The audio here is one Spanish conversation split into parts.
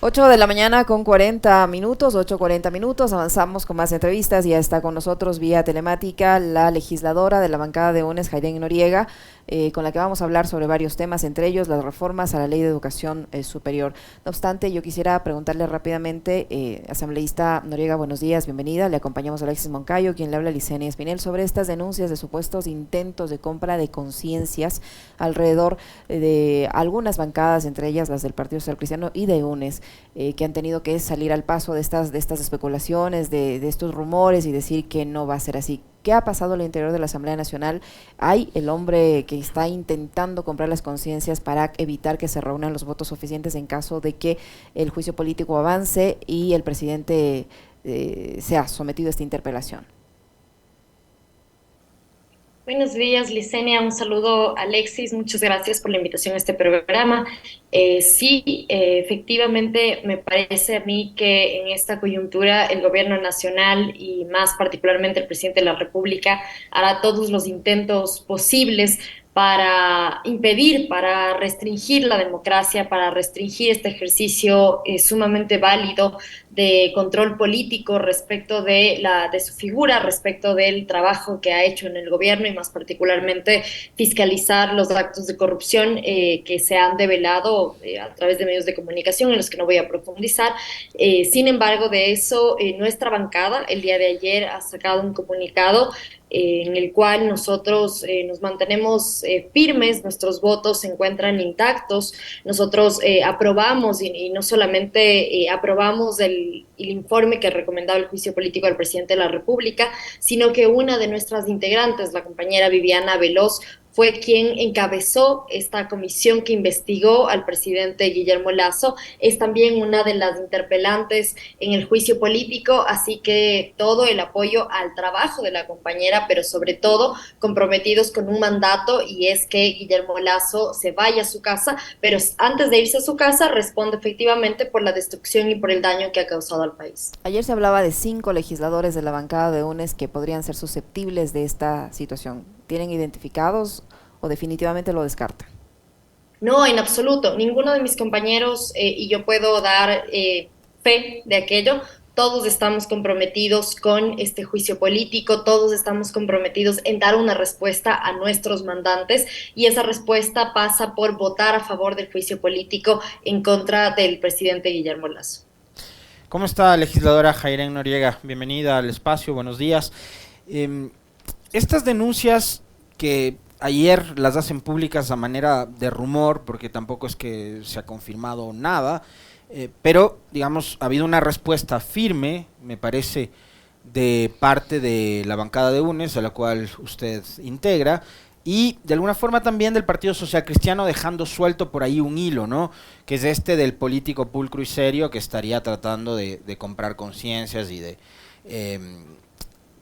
8 de la mañana con 40 minutos, 8:40 minutos, avanzamos con más entrevistas. Ya está con nosotros vía telemática la legisladora de la bancada de UNES, Hairén Noriega, con la que vamos a hablar sobre varios temas, entre ellos las reformas a la Ley de Educación Superior. No obstante, yo quisiera preguntarle rápidamente, asambleísta Noriega, buenos días, bienvenida. Le acompañamos a Alexis Moncayo, quien le habla a Licenia Espinel, sobre estas denuncias de supuestos intentos de compra de conciencias alrededor de algunas bancadas, entre ellas las del Partido Social Cristiano y de UNES, que han tenido que salir al paso de estas especulaciones, de estos rumores y decir que no va a ser así. ¿Qué ha pasado al interior de la Asamblea Nacional? ¿Hay el hombre que está intentando comprar las conciencias para evitar que se reúnan los votos suficientes en caso de que el juicio político avance y el presidente sea sometido a esta interpelación? Buenos días, Licenia. Un saludo, Alexis. Muchas gracias por la invitación a este programa. Sí, efectivamente, me parece a mí que en esta coyuntura el gobierno nacional y más particularmente el presidente de la República hará todos los intentos posibles para impedir, para restringir la democracia, para restringir este ejercicio sumamente válido de control político respecto de su figura, respecto del trabajo que ha hecho en el gobierno y más particularmente fiscalizar los actos de corrupción que se han develado a través de medios de comunicación en los que no voy a profundizar. Sin embargo, de eso, nuestra bancada el día de ayer ha sacado un comunicado en el cual nosotros nos mantenemos firmes, nuestros votos se encuentran intactos, nosotros aprobamos y no solamente aprobamos el informe que recomendaba el juicio político del presidente de la República, sino que una de nuestras integrantes, la compañera Viviana Veloz, fue quien encabezó esta comisión que investigó al presidente Guillermo Lasso, es también una de las interpelantes en el juicio político, así que todo el apoyo al trabajo de la compañera, pero sobre todo comprometidos con un mandato y es que Guillermo Lasso se vaya a su casa, pero antes de irse a su casa responde efectivamente por la destrucción y por el daño que ha causado al país. Ayer se hablaba de 5 legisladores de la bancada de UNES que podrían ser susceptibles de esta situación. ¿Tienen identificados o definitivamente lo descartan? No, en absoluto. Ninguno de mis compañeros y yo puedo dar fe de aquello. Todos estamos comprometidos con este juicio político, todos estamos comprometidos en dar una respuesta a nuestros mandantes y esa respuesta pasa por votar a favor del juicio político en contra del presidente Guillermo Lasso. ¿Cómo está, legisladora Hairén Noriega? Bienvenida al espacio, buenos días. Eh, Estas denuncias que ayer las hacen públicas a manera de rumor, porque tampoco es que se ha confirmado nada, pero, digamos, ha habido una respuesta firme, me parece, de parte de la bancada de UNES, a la cual usted integra, y de alguna forma también del Partido Social Cristiano, dejando suelto por ahí un hilo, ¿no? Que es este del político pulcro y serio que estaría tratando de comprar conciencias y de eh,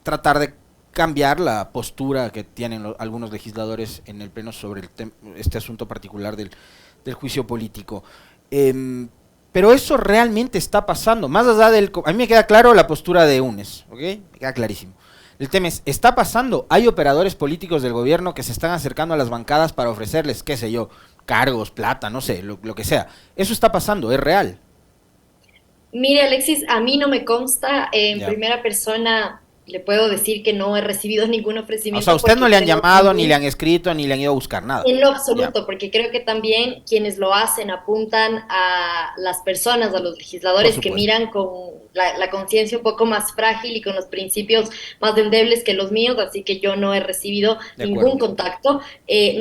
tratar de cambiar la postura que tienen algunos legisladores en el pleno sobre este asunto particular del juicio político. Eh, pero eso realmente está pasando, más allá del... A mí me queda claro la postura de UNES, ¿ok? Me queda clarísimo. El tema es, ¿está pasando? Hay operadores políticos del gobierno que se están acercando a las bancadas para ofrecerles, qué sé yo, cargos, plata, no sé, lo que sea. Eso está pasando, es real. Mire, Alexis, a mí no me consta en Ya. primera persona. Le puedo decir que no he recibido ningún O sea, a ofrecimiento usted no porque le han creo llamado, ni le también han escrito, ni le han ido a buscar nada. en lo Ya, absoluto, porque creo que también quienes lo hacen apuntan a las personas, a los por legisladores que supuesto. miran con la conciencia un poco más frágil y con los principios más endebles que los míos, así que yo no he recibido De ningún acuerdo. contacto.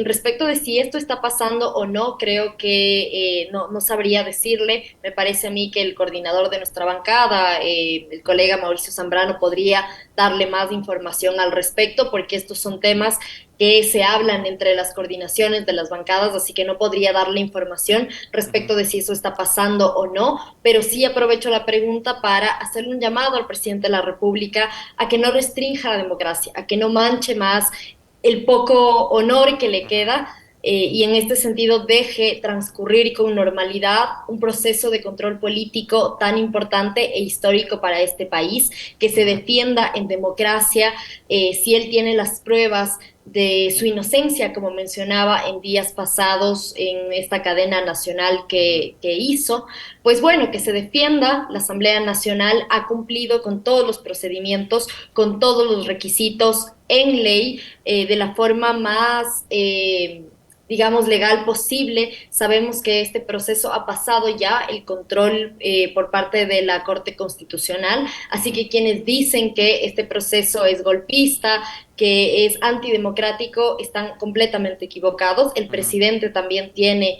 Respecto de si esto está pasando o no, creo que no sabría decirle. Me parece a mí que el coordinador de nuestra bancada, el colega Mauricio Zambrano, podría darle más información al respecto, porque estos son temas que se hablan entre las coordinaciones de las bancadas, así que no podría darle información Ujú. respecto de si eso está pasando o no, pero sí aprovecho la pregunta para hacerle un llamado al presidente de la República a que no restrinja la democracia, a que no manche más el poco honor que le Ujú. queda y en este sentido deje transcurrir con normalidad un proceso de control político tan importante e histórico para este país, que se defienda en democracia, si él tiene las pruebas de su inocencia, como mencionaba en días pasados en esta cadena nacional que hizo, pues bueno, que se defienda. La Asamblea Nacional ha cumplido con todos los procedimientos, con todos los requisitos en ley, de la forma más digamos, legal posible. Sabemos que este proceso ha pasado ya el control por parte de la Corte Constitucional, así que quienes dicen que este proceso es golpista, que es antidemocrático, están completamente equivocados. El presidente también tiene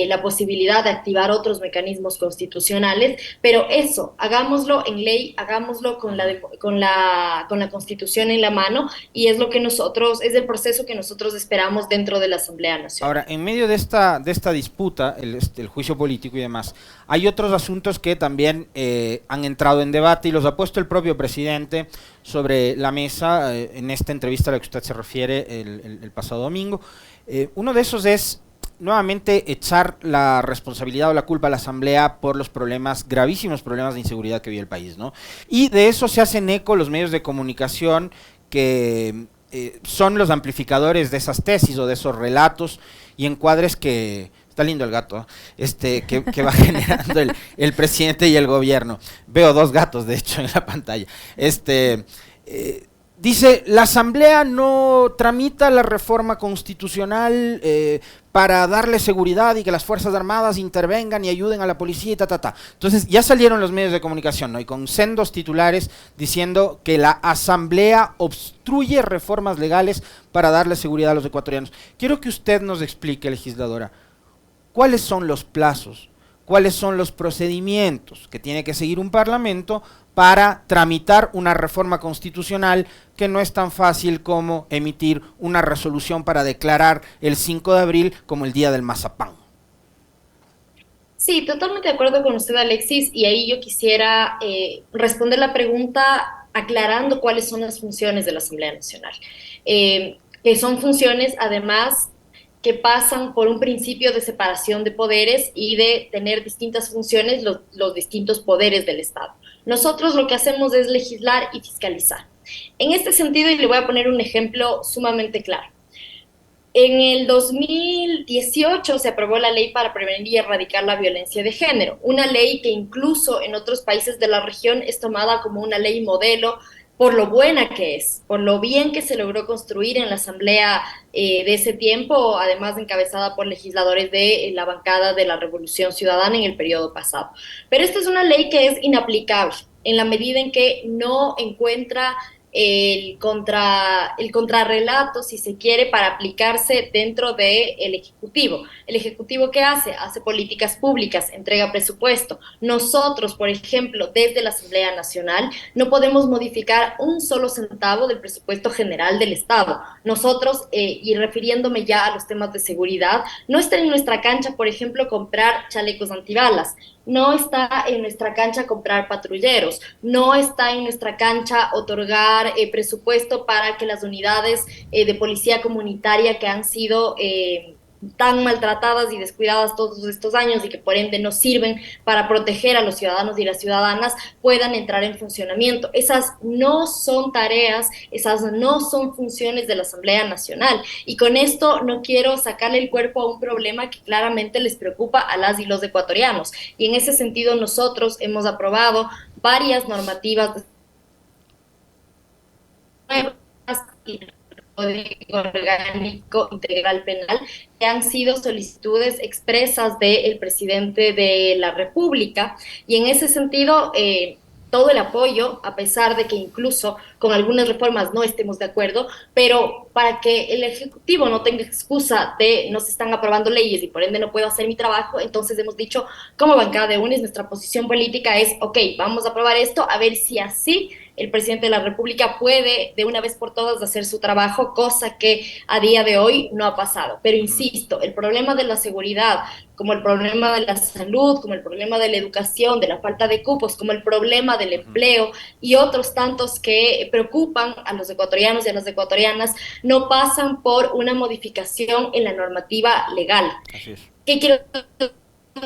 la posibilidad de activar otros mecanismos constitucionales, pero eso, hagámoslo en ley, hagámoslo con la Constitución en la mano, y es lo que nosotros, es el proceso que nosotros esperamos dentro de la Asamblea Nacional. Ahora, en medio de esta disputa, el juicio político y demás, hay otros asuntos que también han entrado en debate y los ha puesto el propio presidente sobre la mesa en esta entrevista a la que usted se refiere el pasado domingo. Uno de esos es nuevamente echar la responsabilidad o la culpa a la Asamblea por los problemas, gravísimos problemas de inseguridad que vive el país, ¿no? Y de eso se hacen eco los medios de comunicación que son los amplificadores de esas tesis o de esos relatos y encuadres que... Está lindo el gato, que va generando el presidente y el gobierno. Veo dos gatos, de hecho, en la pantalla. Dice, la Asamblea no tramita la reforma constitucional para darle seguridad y que las Fuerzas Armadas intervengan y ayuden a la policía y Entonces ya salieron los medios de comunicación, ¿no? Y con sendos titulares diciendo que la Asamblea obstruye reformas legales para darle seguridad a los ecuatorianos. Quiero que usted nos explique, legisladora, ¿cuáles son los plazos? ¿Cuáles son los procedimientos que tiene que seguir un parlamento para tramitar una reforma constitucional que no es tan fácil como emitir una resolución para declarar el 5 de abril como el Día del Mazapán? Sí, totalmente de acuerdo con usted, Alexis, y ahí yo quisiera responder la pregunta aclarando cuáles son las funciones de la Asamblea Nacional, que son funciones, además, que pasan por un principio de separación de poderes y de tener distintas funciones los distintos poderes del Estado. Nosotros lo que hacemos es legislar y fiscalizar. En este sentido, y le voy a poner un ejemplo sumamente claro. En el 2018 se aprobó la ley para prevenir y erradicar la violencia de género, una ley que incluso en otros países de la región es tomada como una ley modelo por lo buena que es, por lo bien que se logró construir en la asamblea de ese tiempo, además encabezada por legisladores de la bancada de la Revolución Ciudadana en el periodo pasado. Pero esta es una ley que es inaplicable en la medida en que no encuentra el contrarrelato, si se quiere, para aplicarse dentro del Ejecutivo. ¿El Ejecutivo qué hace? Hace políticas públicas, entrega presupuesto. Nosotros, por ejemplo, desde la Asamblea Nacional, no podemos modificar un solo centavo del presupuesto general del Estado. Nosotros, y refiriéndome ya a los temas de seguridad, no está en nuestra cancha, por ejemplo, comprar chalecos antibalas. No está en nuestra cancha comprar patrulleros, no está en nuestra cancha otorgar presupuesto para que las unidades de policía comunitaria que han sido tan maltratadas y descuidadas todos estos años y que por ende no sirven para proteger a los ciudadanos y las ciudadanas puedan entrar en funcionamiento. Esas no son tareas, esas no son funciones de la Asamblea Nacional, y con esto no quiero sacarle el cuerpo a un problema que claramente les preocupa a las y los ecuatorianos, y en ese sentido nosotros hemos aprobado varias normativas y Código Orgánico Integral Penal, que han sido solicitudes expresas del presidente de la República, y en ese sentido todo el apoyo, a pesar de que incluso con algunas reformas no estemos de acuerdo, pero para que el Ejecutivo no tenga excusa de no se están aprobando leyes y por ende no puedo hacer mi trabajo, entonces hemos dicho, como bancada de UNES, nuestra posición política es, ok, vamos a aprobar esto, a ver si así el presidente de la República puede de una vez por todas hacer su trabajo, cosa que a día de hoy no ha pasado. Pero insisto, el problema de la seguridad, como el problema de la salud, como el problema de la educación, de la falta de cupos, como el problema del empleo y otros tantos que preocupan a los ecuatorianos y a las ecuatorianas, no pasan por una modificación en la normativa legal. Así es. ¿Qué quiero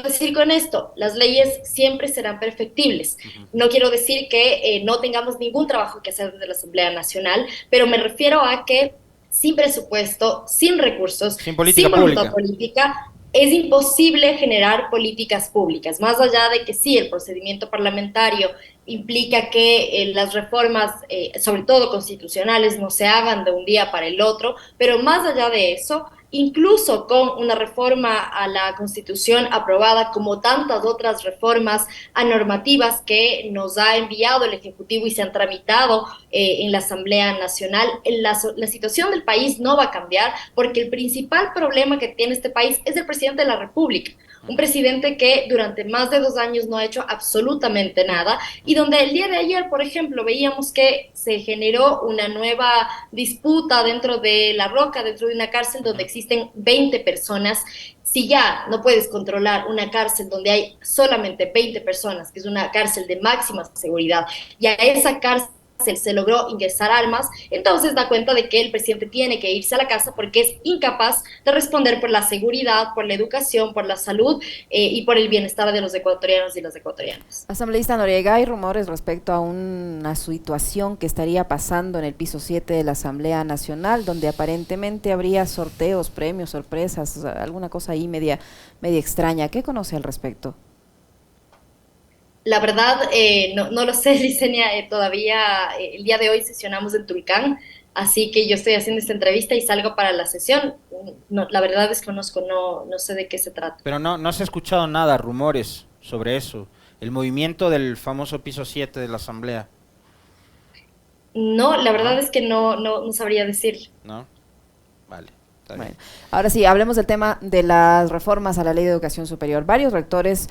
decir con esto? Las leyes siempre serán perfectibles. No quiero decir que no tengamos ningún trabajo que hacer desde la Asamblea Nacional, pero me refiero a que sin presupuesto, sin recursos, Sin voluntad pública. política, es imposible generar políticas públicas. Más allá de que sí, el procedimiento parlamentario implica que las reformas, sobre todo constitucionales, no se hagan de un día para el otro, pero más allá de eso, incluso con una reforma a la Constitución aprobada, como tantas otras reformas a normativas que nos ha enviado el Ejecutivo y se han tramitado en la Asamblea Nacional, la situación del país no va a cambiar porque el principal problema que tiene este país es el presidente de la República. Un presidente que durante más de 2 años no ha hecho absolutamente nada y donde el día de ayer, por ejemplo, veíamos que se generó una nueva disputa dentro de La Roca, dentro de una cárcel donde existen 20 personas. Si ya no puedes controlar una cárcel donde hay solamente 20 personas, que es una cárcel de máxima seguridad, y a esa cárcel se logró ingresar armas, entonces da cuenta de que el presidente tiene que irse a la casa porque es incapaz de responder por la seguridad, por la educación, por la salud y por el bienestar de los ecuatorianos y las ecuatorianas. Asambleísta Noriega, hay rumores respecto a una situación que estaría pasando en el piso 7 de la Asamblea Nacional, donde aparentemente habría sorteos, premios, sorpresas, alguna cosa ahí media extraña. ¿Qué conoce al respecto? La verdad, no lo sé, Licenia, todavía el día de hoy sesionamos en Tulcán, así que yo estoy haciendo esta entrevista y salgo para la sesión. No, la verdad desconozco, no sé de qué se trata. Pero no se ha escuchado nada, rumores sobre eso. El movimiento del famoso piso 7 de la Asamblea, No, la verdad ¿no? es que no sabría decir. ¿No? Vale, está bien. Bueno, ahora sí, hablemos del tema de las reformas a la Ley de Educación Superior. Varios rectores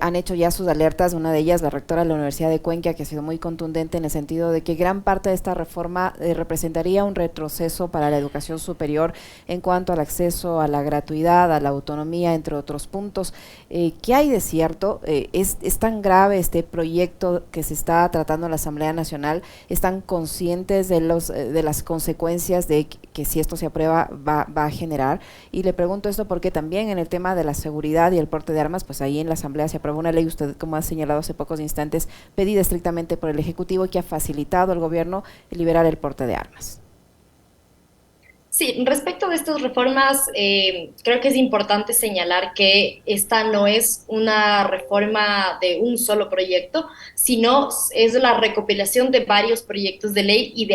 han hecho ya sus alertas, una de ellas la rectora de la Universidad de Cuenca, que ha sido muy contundente en el sentido de que gran parte de esta reforma representaría un retroceso para la educación superior en cuanto al acceso a la gratuidad, a la autonomía, entre otros puntos. ¿Qué hay de cierto? ¿Es tan grave este proyecto que se está tratando en la Asamblea Nacional? ¿Están conscientes de las consecuencias de que si esto se aprueba va a generar? Y le pregunto esto porque también en el tema de la seguridad y el porte de armas, pues ahí en la Asamblea se aprobó una ley, usted como ha señalado hace pocos instantes, pedida estrictamente por el Ejecutivo y que ha facilitado al gobierno liberar el porte de armas. Sí, respecto de estas reformas, creo que es importante señalar que esta no es una reforma de un solo proyecto, sino es la recopilación de varios proyectos de ley y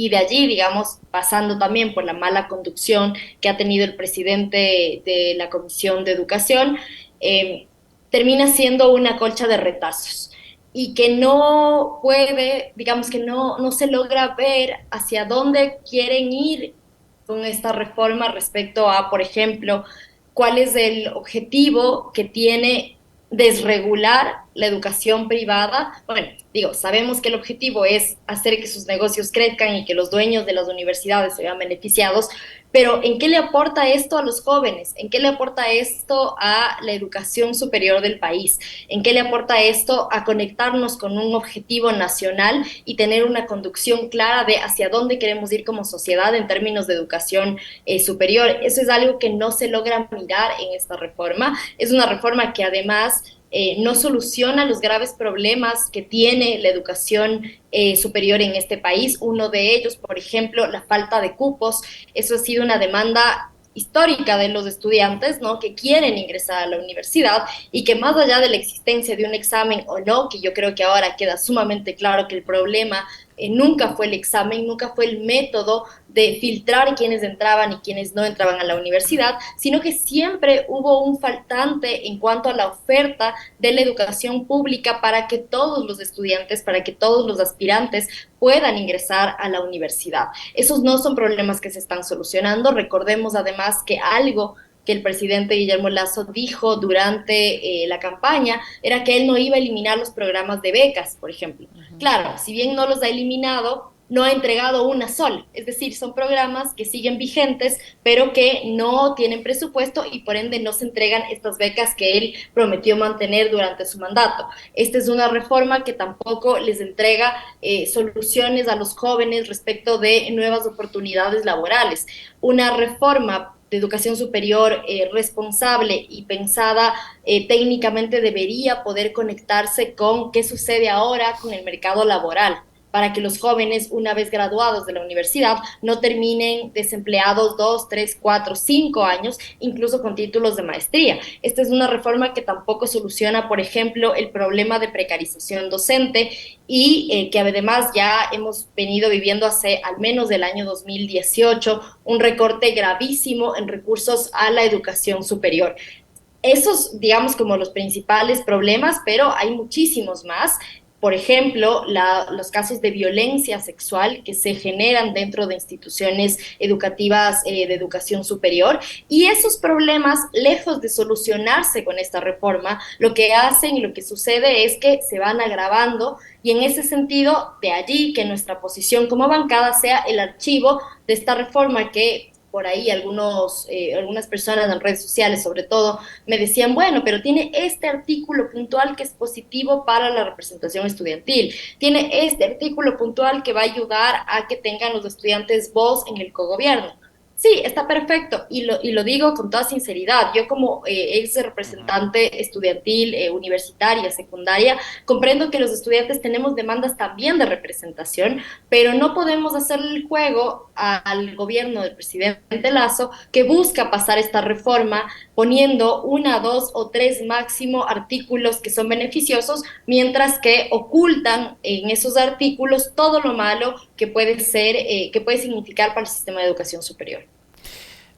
de allí, digamos, pasando también por la mala conducción que ha tenido el presidente de la Comisión de Educación, termina siendo una colcha de retazos y que no puede, digamos que no se logra ver hacia dónde quieren ir con esta reforma respecto a, por ejemplo, cuál es el objetivo que tiene desregular la educación privada. Bueno, digo, sabemos que el objetivo es hacer que sus negocios crezcan y que los dueños de las universidades se vean beneficiados, pero ¿en qué le aporta esto a los jóvenes? ¿En qué le aporta esto a la educación superior del país? ¿En qué le aporta esto a conectarnos con un objetivo nacional y tener una conducción clara de hacia dónde queremos ir como sociedad en términos de educación superior? Eso es algo que no se logra mirar en esta reforma. Es una reforma que además no soluciona los graves problemas que tiene la educación superior en este país. Uno de ellos, por ejemplo, la falta de cupos. Eso ha sido una demanda histórica de los estudiantes, ¿no? Que quieren ingresar a la universidad y que más allá de la existencia de un examen o no, que yo creo que ahora queda sumamente claro que el problema nunca fue el examen, nunca fue el método de filtrar quiénes entraban y quiénes no entraban a la universidad, sino que siempre hubo un faltante en cuanto a la oferta de la educación pública para que todos los estudiantes, para que todos los aspirantes puedan ingresar a la universidad. Esos no son problemas que se están solucionando. Recordemos además que algo que el presidente Guillermo Lasso dijo durante la campaña era que él no iba a eliminar los programas de becas, por ejemplo. Claro, si bien no los ha eliminado, no ha entregado una sola. Es decir, son programas que siguen vigentes, pero que no tienen presupuesto y por ende no se entregan estas becas que él prometió mantener durante su mandato. Esta es una reforma que tampoco les entrega soluciones a los jóvenes respecto de nuevas oportunidades laborales. Una reforma de educación superior responsable y pensada técnicamente debería poder conectarse con qué sucede ahora con el mercado laboral, para que los jóvenes, una vez graduados de la universidad, no terminen desempleados 2, 3, 4, 5 años, incluso con títulos de maestría. Esta es una reforma que tampoco soluciona, por ejemplo, el problema de precarización docente y que además ya hemos venido viviendo hace al menos del año 2018 un recorte gravísimo en recursos a la educación superior. Esos, digamos, como los principales problemas, pero hay muchísimos más. Por ejemplo, los casos de violencia sexual que se generan dentro de instituciones educativas de educación superior, y esos problemas, lejos de solucionarse con esta reforma, lo que hacen y lo que sucede es que se van agravando, y en ese sentido, de allí que nuestra posición como bancada sea el archivo de esta reforma que por ahí algunas personas en redes sociales sobre todo me decían, bueno, pero tiene este artículo puntual que es positivo para la representación estudiantil, tiene este artículo puntual que va a ayudar a que tengan los estudiantes voz en el cogobierno. Sí, está perfecto y lo digo con toda sinceridad. Yo como ex representante estudiantil, universitaria, secundaria, comprendo que los estudiantes tenemos demandas también de representación, pero no podemos hacerle el juego al gobierno del presidente Lasso, que busca pasar esta reforma poniendo una, dos o tres máximo artículos que son beneficiosos, mientras que ocultan en esos artículos todo lo malo que puede ser, que puede significar para el sistema de educación superior.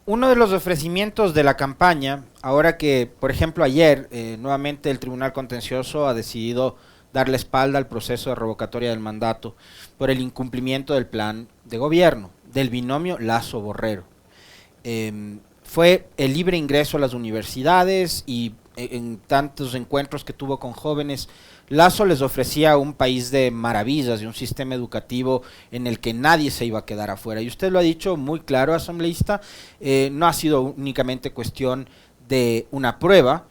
Uno de los ofrecimientos de la campaña, ahora que, por ejemplo, ayer nuevamente el Tribunal Contencioso ha decidido dar la espalda al proceso de revocatoria del mandato por el incumplimiento del plan de gobierno, del binomio Lasso-Borrero. Fue el libre ingreso a las universidades y en tantos encuentros que tuvo con jóvenes, Lasso les ofrecía un país de maravillas y un sistema educativo en el que nadie se iba a quedar afuera. Y usted lo ha dicho muy claro, asambleísta, no ha sido únicamente cuestión de una prueba,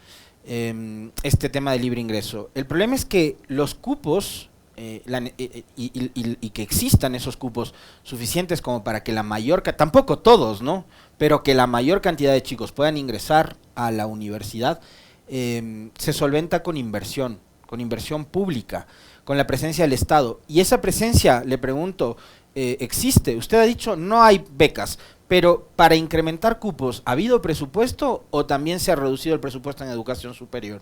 este tema de libre ingreso. El problema es que los cupos, y que existan esos cupos suficientes como para que la mayor, tampoco todos, ¿no? Pero que la mayor cantidad de chicos puedan ingresar a la universidad, se solventa con inversión pública, con la presencia del Estado. Y esa presencia, le pregunto, existe. Usted ha dicho no hay becas, pero para incrementar cupos, ¿ha habido presupuesto o también se ha reducido el presupuesto en educación superior?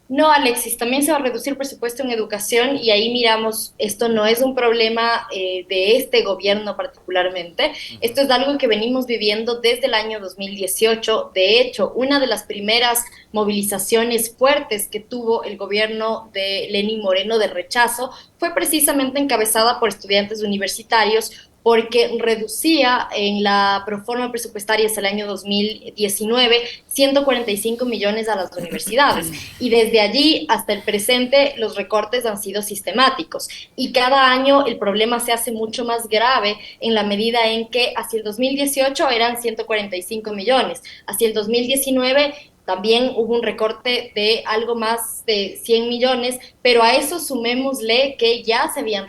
No, Alexis, también se va a reducir presupuesto en educación y ahí miramos, esto no es un problema de este gobierno particularmente, esto es algo que venimos viviendo desde el año 2018. De hecho, una de las primeras movilizaciones fuertes que tuvo el gobierno de Lenín Moreno de rechazo fue precisamente encabezada por estudiantes universitarios, porque reducía en la proforma presupuestaria hasta el año 2019 145 millones a las universidades. Y desde allí hasta el presente los recortes han sido sistemáticos. Y cada año el problema se hace mucho más grave en la medida en que hacia el 2018 eran 145 millones, hacia el 2019 también hubo un recorte de algo más de 100 millones, pero a eso sumémosle que ya se habían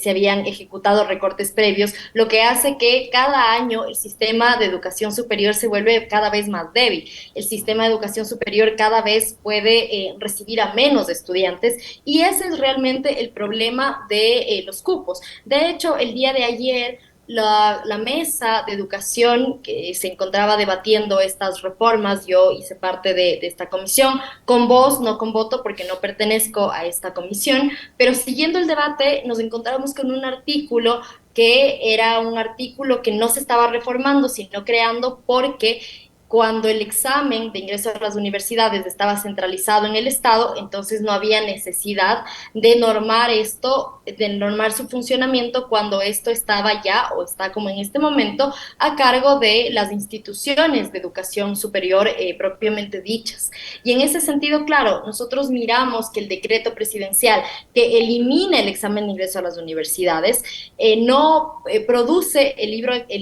se habían ejecutado recortes previos, lo que hace que cada año el sistema de educación superior se vuelve cada vez más débil. El sistema de educación superior cada vez puede recibir a menos estudiantes y ese es realmente el problema de los cupos. De hecho, el día de ayer la mesa de educación que se encontraba debatiendo estas reformas, yo hice parte de esta comisión, con voz, no con voto, porque no pertenezco a esta comisión, pero siguiendo el debate nos encontramos con un artículo que era un artículo que no se estaba reformando, sino creando, porque Cuando el examen de ingreso a las universidades estaba centralizado en el Estado, entonces no había necesidad de normar esto, de normar su funcionamiento cuando esto estaba ya o está como en este momento a cargo de las instituciones de educación superior propiamente dichas. Y en ese sentido, claro, nosotros miramos que el decreto presidencial que elimina el examen de ingreso a las universidades no produce el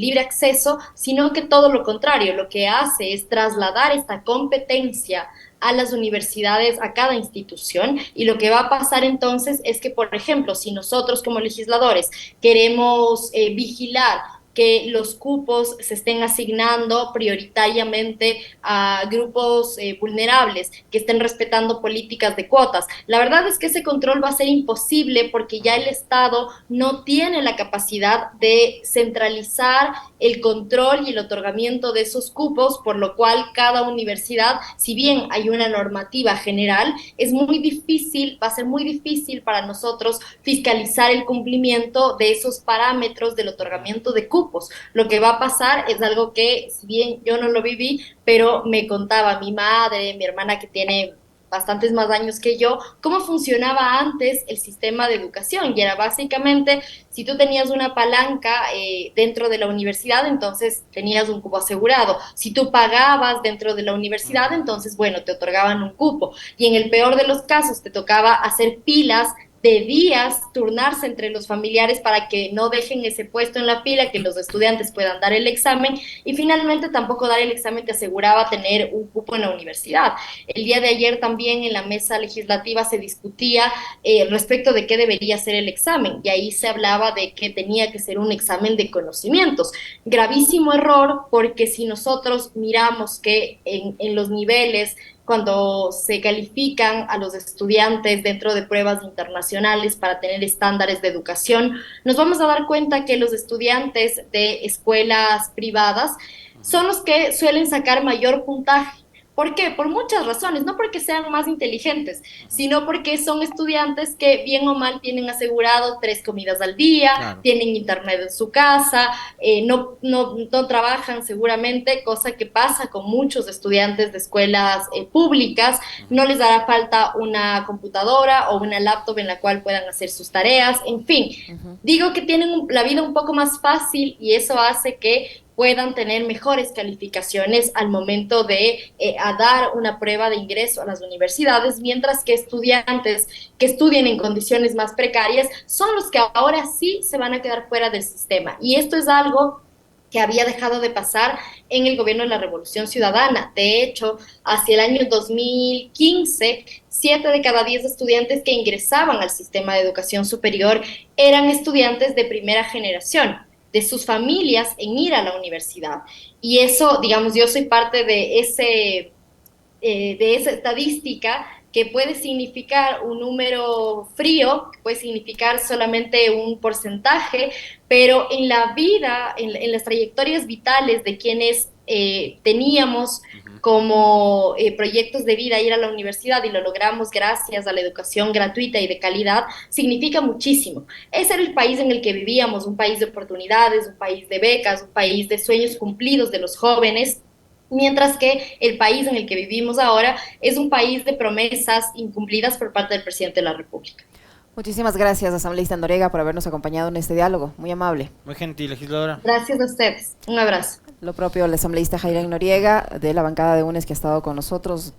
libre acceso, sino que todo lo contrario, lo que hace es trasladar esta competencia a las universidades, a cada institución, y lo que va a pasar entonces es que, por ejemplo, si nosotros como legisladores queremos vigilar que los cupos se estén asignando prioritariamente a grupos vulnerables, que estén respetando políticas de cuotas. La verdad es que ese control va a ser imposible porque ya el Estado no tiene la capacidad de centralizar el control y el otorgamiento de esos cupos, por lo cual cada universidad, si bien hay una normativa general, es muy difícil, va a ser muy difícil para nosotros fiscalizar el cumplimiento de esos parámetros del otorgamiento de cupos. Lo que va a pasar es algo que, si bien yo no lo viví, pero me contaba mi madre, mi hermana que tiene bastantes más años que yo, cómo funcionaba antes el sistema de educación. Y era básicamente, si tú tenías una palanca dentro de la universidad, entonces tenías un cupo asegurado. Si tú pagabas dentro de la universidad, entonces, bueno, te otorgaban un cupo. Y en el peor de los casos, te tocaba hacer pilas de días, turnarse entre los familiares para que no dejen ese puesto en la fila, que los estudiantes puedan dar el examen, y finalmente tampoco dar el examen te aseguraba tener un cupo en la universidad. El día de ayer también en la mesa legislativa se discutía respecto de qué debería ser el examen, y ahí se hablaba de que tenía que ser un examen de conocimientos. Gravísimo error, porque si nosotros miramos que en los niveles cuando se califican a los estudiantes dentro de pruebas internacionales para tener estándares de educación, nos vamos a dar cuenta que los estudiantes de escuelas privadas son los que suelen sacar mayor puntaje. ¿Por qué? Por muchas razones, no porque sean más inteligentes, sino porque son estudiantes que bien o mal tienen asegurado 3 comidas al día, Claro. tienen internet en su casa, no trabajan seguramente, cosa que pasa con muchos estudiantes de escuelas públicas. No les dará falta una computadora o una laptop en la cual puedan hacer sus tareas, en fin. Digo que tienen la vida un poco más fácil, y eso hace que puedan tener mejores calificaciones al momento de dar una prueba de ingreso a las universidades, mientras que estudiantes que estudien en condiciones más precarias son los que ahora sí se van a quedar fuera del sistema. Y esto es algo que había dejado de pasar en el gobierno de la Revolución Ciudadana. De hecho, hacia el año 2015, 7 de cada 10 estudiantes que ingresaban al sistema de educación superior eran estudiantes de primera generación, de sus familias, en ir a la universidad. Y eso, digamos, yo soy parte de esa estadística, que puede significar un número frío, puede significar solamente un porcentaje, pero en la vida, en las trayectorias vitales de quienes teníamos como proyectos de vida ir a la universidad, y lo logramos gracias a la educación gratuita y de calidad, significa muchísimo. Ese era el país en el que vivíamos, un país de oportunidades, un país de becas, un país de sueños cumplidos de los jóvenes, mientras que el país en el que vivimos ahora es un país de promesas incumplidas por parte del presidente de la República. Muchísimas gracias, asambleísta Noriega, por habernos acompañado en este diálogo. Muy amable. Muy gentil, legisladora. Gracias a ustedes. Un abrazo. Lo propio el asambleísta Jairen Noriega, de la bancada de UNES, que ha estado con nosotros